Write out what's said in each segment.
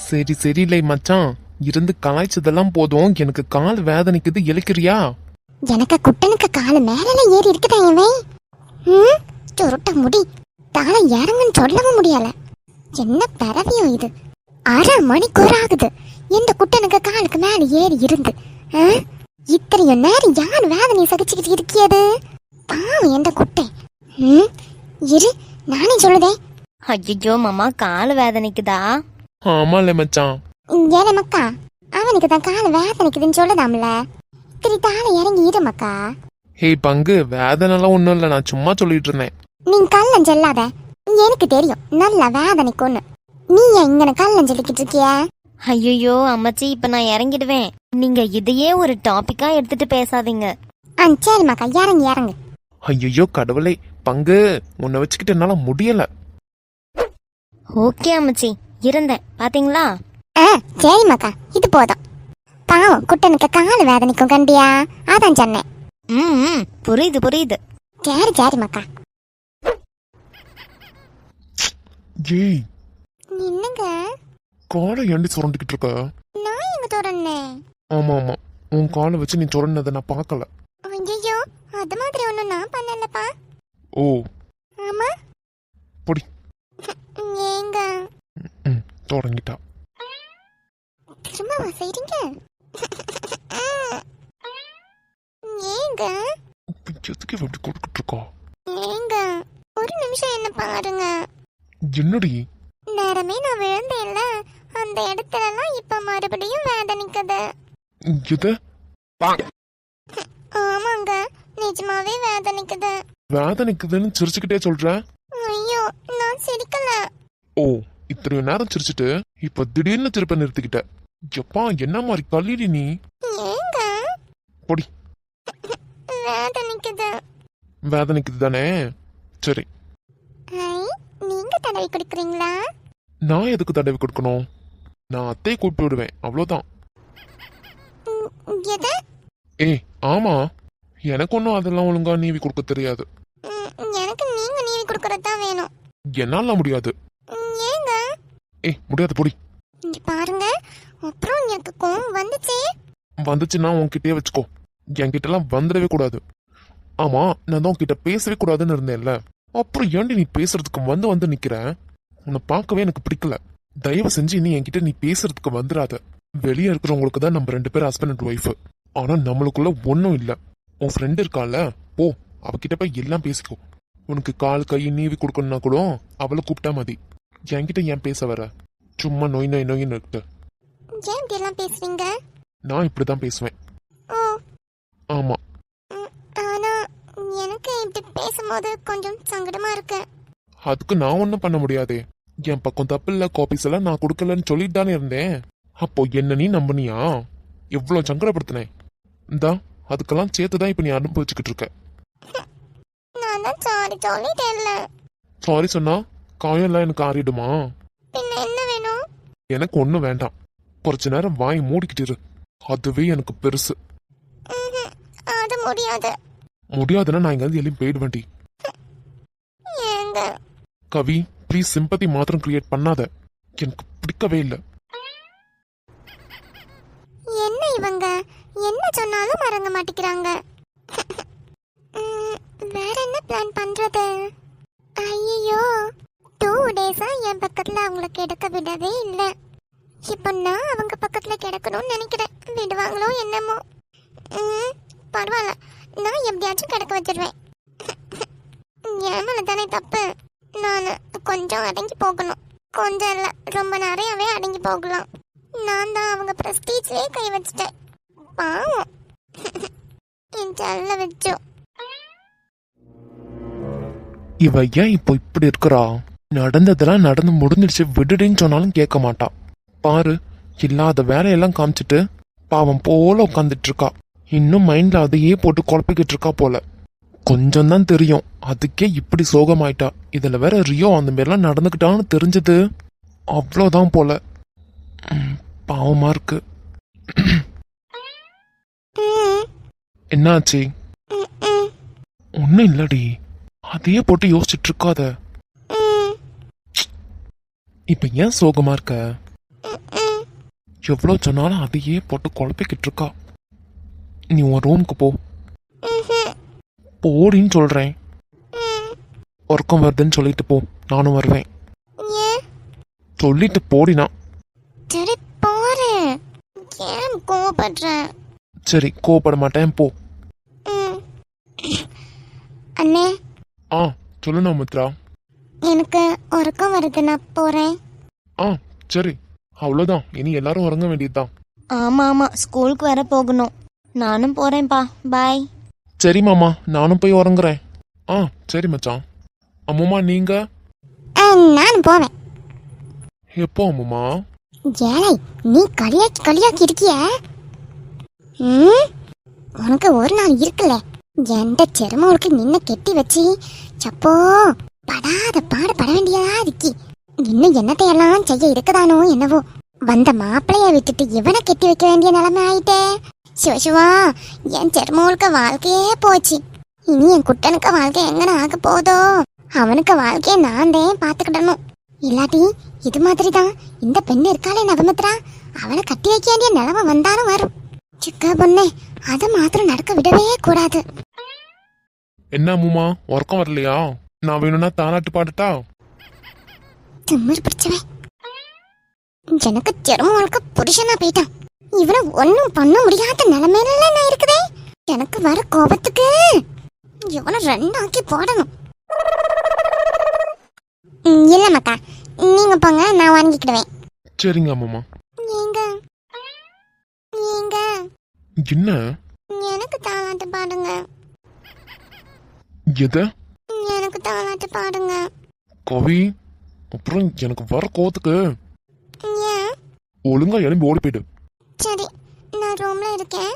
சரி சரியில்லை மச்சான், இருந்து கலாய்ச்சதெல்லாம் போதும், எனக்கு கால் வேதனைக்குது, இழுக்கிறியா? எனக்கு குட்டனுக்கு காலு மேல ஏறி இருக்குதா இவன்? சுருட்ட முடி தலை இறங்குன்னு சொல்லவும் முடியல. என்ன பரவியும் இது? அரை மணிக்கூர் ஆகுது இந்த குட்டனுக்கு காலுக்கு மேல ஏறி இருந்து. இத்தனையும் நேரம் யார் வேதனை சகிச்சுக்கிட்டு இருக்கியது? பாவம் எந்த குட்டை. இரு நானே சொல்லுதே. ஐயோ மாமா, கால் வேதனைக்குதா? ஆமால மச்சான். ஏழை மக்கா, அவனுக்கு தான் கால் வேதனைக்குதுன்னு சொல்லதாம்ல. திரி தாழை இறங்கி இரு மக்கா. ஹே பங்கு, வேதனைலாம் ஒண்ணும் இல்ல, நான் சும்மா சொல்லிட்டு இருந்தேன். நீ கள்ளம் சொல்லாத, எனக்கு தெரியும் நல்ல வேதனைக்குன்னு. நீ எங்கன கள்ளம் சொல்லிக்கிட்டு இருக்கிய? ஐயோ அம்மாச்சி, இப்ப நான் இறங்கிடுவேன். நீங்க இதையே ஒரு டாபிக்கா எடுத்துட்டு பேசாதீங்க. சரி மக்கா, இறங்கு இறங்கு. ஐயோ கடவுளே, பங்கு உன்னை வச்சுக்கிட்டு என்னால முடியல. ஓகே அம்மாச்சி, இருந்தேன் பாத்தீங்களா? சரி மக்கா, இது போதும். பாவம் குட்டனுக்கு கால் வேதனைக்கும் கண்டியா, அதான் சொன்னேன். புரியுது புரியுது. சரி சரி மக்கா. ஏய் நின்னுங்க. காலை ஏண்டி சுரண்டிக்கிட்டு இருக்க? நான் எங்க தொடர்னேன்? ஆமா ஆமா, உன் காலை வச்சு நீ சுரண்டதை நான் பார்க்கல. ஐயோ, அது மாதிரி ஒண்ணும் நான் பண்ணலப்பா. ஓ ஆமா பொடி. ஏங்க தொடங்கிட்டா. திரும்பவா செய்றீங்க? ஏங்க எதுக்கு இப்படி கொடுக்கிட்டு இருக்கா? ஏங்க ஒரு நிமிஷம் என்ன பாருங்க. என்னடி? நேரமே நான் விழுந்தேன்ல, அந்த இடத்துல எல்லாம் இப்ப மறுபடியும் வேதனைக்குது. எது? ஆமாங்க, நிஜமாவே வேதனைக்குது. வேதனைக்குதுன்னு சிரிச்சுக்கிட்டே சொல்ற? ஐயோ, நான் சிரிக்கல. ஓ, இத்தனை நேரம் சிரிச்சுட்டு இப்ப திடீர்னு திருப்ப நிறுத்திக்கிட்ட. எப்பா, என்ன மாதிரி கல்லிடி நீ? ஏங்க பொடி. வேதனைக்குது. வேதனைக்குது தானே? சரி, நீங்க தடவி கொடுக்குறீங்களா? நான் எதுக்கு தடவி கொடுக்கணும்? நான் அத்தையை கூப்பிட்டு விடுவேன், அவ்வளவுதான். எது? ஏய் ஆமா, எனக்கு ஒன்றும் அதெல்லாம் ஒழுங்கா நீவி கொடுக்க தெரியாது. எனக்கு நீங்க நீவி கொடுக்கறது தான் வேணும். என்னால முடியாது. ஏங்க? ஏய் முடியாது, பொடி. இங்க பாருங்க, அப்புறம் எனக்கு கோவம் வந்துச்சுன்னா உன்கிட்டயே வச்சுக்கோ, என்கிட்ட எல்லாம் வந்துடவே கூடாது. ஆமா, நான் தான் உன்கிட்ட பேசவே கூடாதுன்னு இருந்தேன்ல, அப்புறம் ஏன்டி நீ பேசுறதுக்கு வந்து நிக்கிற? உன்னை பார்க்கவே எனக்கு பிடிக்கல. தயவு செஞ்சு நீ என்கிட்ட நீ பேசுறதுக்கு வந்துடாத. வெளியே இருக்கிறவங்களுக்கு தான் நம்ம 2 பேரும் ஹஸ்பண்ட் அண்ட் ஒய்ஃப், ஆனா நம்மளுக்குள்ள ஒன்னும் இல்ல. உன் ஃப்ரெண்ட் இருக்கால, போ அவகிட்ட போய் எல்லாம் பேசிக்கோ. உனக்கு கால் கை நீவி கொடுக்கணும்னா கூட அவளை கூப்பிட்டா மதி. என்கிட்ட ஏன் பேச வர? சும்மா நோய் நோய் நோயின்னு இருக்கு. ஏன் இப்படி எல்லாம் பேசுறீங்க? நான் இப்படிதான் பேசுவேன். ஓ ஆமா, ஆனா எனக்கு இப்படி பேசும்போது கொஞ்சம் சங்கடமா இருக்கு. அதுக்கு நான் ஒன்னும் பண்ண முடியாதே. என் பக்கம் தப்பு இல்ல, காப்பீஸ் எல்லாம் நான் கொடுக்கலன்னு சொல்லிட்டு தானே இருந்தேன். அப்போ என்ன நீ நம்பினியா? எவ்வளவு சங்கடப்படுத்தினேன். இந்தா அதுக்கெல்லாம் சேர்த்துதான் இப்ப நீ அனுபவிச்சுக்கிட்டு இருக்க. நான் தான் சாரி சொல்லிட்டேன்ல. சாரி சொன்னா காயம் எல்லாம் எனக்கு ஆறிடுமா? பின்ன என்ன வேணும்? எனக்கு ஒண்ணும் வேண்டாம். கொஞ்ச நேரம் வாய் மூடிக்கிட்டு இரு, அதுவே எனக்கு பெருசு. அது முடியாது. முடியாதுன்னா நான் இங்க எல்லாம் போயிடுவேண்டி. ஏங்க? கவி ப்ளீஸ், சிம்பத்தி மாத்திரம் கிரியேட் பண்ணாத, எனக்கு பிடிக்கவே இல்லை. என்ன இவங்க என்ன சொன்னாலும் மறங்க மாட்டேங்கிறாங்க. வேற என்ன பிளான் பண்றது? ஐயோ, 2 டேஸா என் பக்கத்துல அவங்கள கிடக்க விடவே இல்லை. இப்ப நான் அவங்க பக்கத்துல கிடக்கணும்னு நினைக்கிறேன். விடுவாங்களோ என்னமோ. பரவாயில்ல, நான் எப்படியாச்சும் கிடக்க வச்சிருவேன். என் மேல தானே தப்பு. நான் கொஞ்சம் அடங்கி போகணும். கொஞ்சம் இல்ல, ரொம்ப நிறையவே அடங்கி போகலாம். நான் தான் அவங்க பிரஸ்டீஜ்லயே கை வச்சிட்டேன். பாவம் என் செல்ல வச்சோ. இவ ஏன் இப்போ இப்படி இருக்கிறா? நடந்ததெல்லாம் நடந்து முடிஞ்சிடுச்சு, விடுடின்னு சொன்னாலும் கேட்க மாட்டா. பாரு, இல்லாத வேலையெல்லாம் காமிச்சிட்டு பாவம் போல உட்காந்துட்டு இருக்கா. இன்னும் மைண்ட்ல அதையே போட்டு குழப்பிக்கிட்டு இருக்கா போல. கொஞ்சம் தான் தெரியும், அதுக்கே இப்படி சோகமாயிட்டா. இதுல வேற ரியோ அந்த மாதிரிலாம் நடந்துக்கிட்டான்னு தெரிஞ்சது, அவ்வளோதான் போல. பாவமா இருக்கு. என்னாச்சு? ஒன்னும் இல்லடி, அதையே போட்டு யோசிச்சுட்டு இருக்காத. இப்ப ஏன் சோகமா இருக்க? எவ்வளவு சொன்னாலும் அதையே போட்டு குழப்பிக்கிட்டு இருக்கா. நீ உன் ரூமுக்கு போ. போடின்னு சொல்றேன். உறக்கம் வருதுன்னு சொல்லிட்டு போ, நானும் வருவேன். ஏன்? சொல்லிட்டு போடினா. சரி போறேன். ஏன் கோவப்படுற? சரி கோவப்பட மாட்டேன், போ. அண்ணே, ஆ சொல்லணும் மித்ரா. எனக்கு உறக்கம் வருது, நான் போறேன். ஆ சரி, அவ்வளோதான். இனி எல்லாரும் உறங்க வேண்டியதுதான். ஆமா ஆமா, ஸ்கூலுக்கு வர போகணும். நானும் போறேன்ப்பா, பாய். சரி மாமா, நானும் போய் உறங்குறேன். ஆ சரி மச்சான். அம்முமா நீங்க? நான் போவேன். எப்போ அம்முமா? ஏழை, நீ களியாக்கி இருக்கிய. உனக்கு ஒரு நாள் இருக்குல்ல, எந்த செருமவுக்கு நின்ன கெட்டி வச்சு சப்போ படாத பட வேண்டியதா இருக்கி. இன்னும் என்னத்தையெல்லாம் செய்ய இருக்குதானோ என்னவோ. வந்த மாப்பிளைய விட்டுட்டு இவனை கெட்டி வைக்க வேண்டிய நிலைமை ஆயிட்டே. சிவசிவா, என் செருமவுக்கு வாழ்க்கையே போச்சு. இனி என் குட்டனுக்கு வாழ்க்கை எங்கன ஆக போதோ. அவனுக்கு வாழ்க்கையை நான் தான் பாத்துக்கிடணும். இல்லாட்டி இது மாதிரி தான் இந்த பெண் இருக்காளே நவமித்ரா, அவளை கட்டி வைக்க வேண்டிய நிலைமை வந்தாலும் வரும். சிக்கா பொண்ணே, அதை மாத்திரம் நடக்க விடவே கூடாது. என்ன அம்முமா, உறக்கம் வரலையா? நான் வேணும்னா தாலாட்டு பாடட்டா? திமிர் பிடிச்சவன், எனக்கு செருமவளுக்கு புருஷனா போயிட்டான். இவனை ஒன்னும் பண்ண முடியாத நிலைமையில நான் இருக்குதே. எனக்கு வர கோபத்துக்கு இவனை ரெண்டாக்கி போடணும். இல்ல மக்கா, நீங்க போங்க, நான் வாங்கிக்கிடுவேன். சரிங்க அம்முமா. நீங்க நீங்க என்ன? எனக்கு தாலாட்டு பாடுங்க. எத? எனக்கு தாலாட்டு பாடுங்க. கவி, அப்புறம் எனக்கு வர கோவத்துக்கு ஏன்? ஒழுங்கா எழும்பி ஓடி போயிடு. சரி, நான் ரூம்ல இருக்கேன்,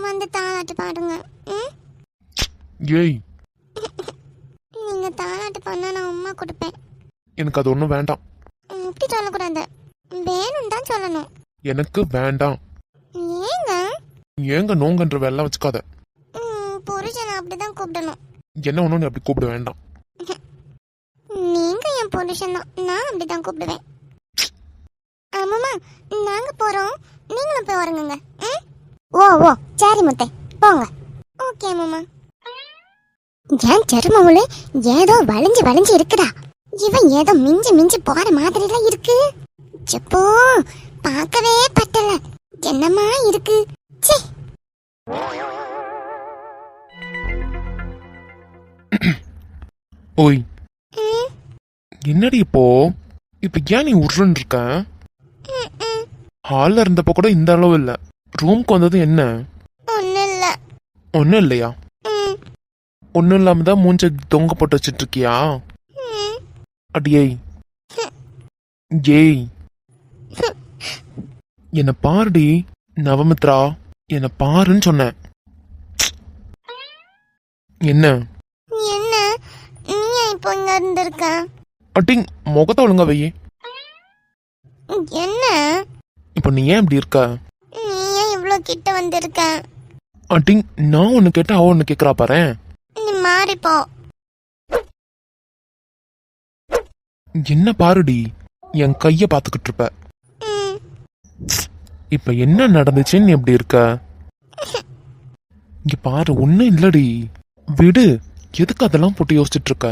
வந்து தாலாட்டு பாடுங்க. ஏய், நீங்க தாலாட்டு பண்ணா நான் உம்மா கொடுப்பேன். எனக்கு அது ஒன்றும் வேண்டாம். இப்படி சொல்லக்கூடாது, வேணும் தான் சொல்லணும். எனக்கு வேண்டாம். ஏங்க? ஏங்க நோங்கன்ற வேலை வச்சுக்காத. புருஷனை அப்படிதான் கூப்பிடணும். என்ன ஒன்றும் நீ அப்படி கூப்பிட வேண்டாம். நீங்க என் புருஷன் தான், நான் அப்படிதான் கூப்பிடுவேன். ஆமாமா, நாங்க போறோம், நீங்களும் போய் வரணுங்க. ஓ ஓ சரி முத்தை, போங்க. ஓகே மாமா. ஏன் செருமவுளு ஏதோ வளைஞ்சு இருக்குடா. இவன் ஏதோ மிஞ்சி போற மாதிரிலாம் இருக்கு. செப்போ, பார்க்கவே பட்டல. என்னமா இருக்கு. ச்சே. ஓய், என்னடி இப்போ ஏன் நீ உருன்னு இருக்க? ஹால்ல இருந்தப்ப கூட இந்த அளவு இல்ல. ரூம்க்கு வந்தது என்ன? ஒண்ணும் இல்ல. ஒன்னும் இல்லையா? ஒன்னும் இல்லாம தான் மூஞ்ச தொங்க போட்டு வச்சிட்டு இருக்கியா? அடியே, ஏய், என்ன பாருடி நவமித்ரா, என்ன பாருன்னு சொன்னேன். என்ன என்ன நீ இப்போ இங்க இருந்திருக்க? அட்டிங், முகத்தை ஒழுங்கா வையே. என்ன இப்போ நீ ஏன் இப்படி இருக்க? நீ ஏன் இவ்வளவு கிட்ட வந்திருக்க? அட்டிங், நான் ஒன்னு கேட்டா அவ ஒன்னு கேக்குறா பாரு. நீ மாறிப்போ. என்ன பாருடி, என் கைய பாத்துக்கிட்டு இருப்ப. இப்ப என்ன நடந்துச்சுன்னு நீ எப்படி இருக்க? இங்க பாரு, ஒன்னும் இல்லடி, விடு. எதுக்கு அதெல்லாம் போட்டு யோசிச்சுட்டு இருக்க?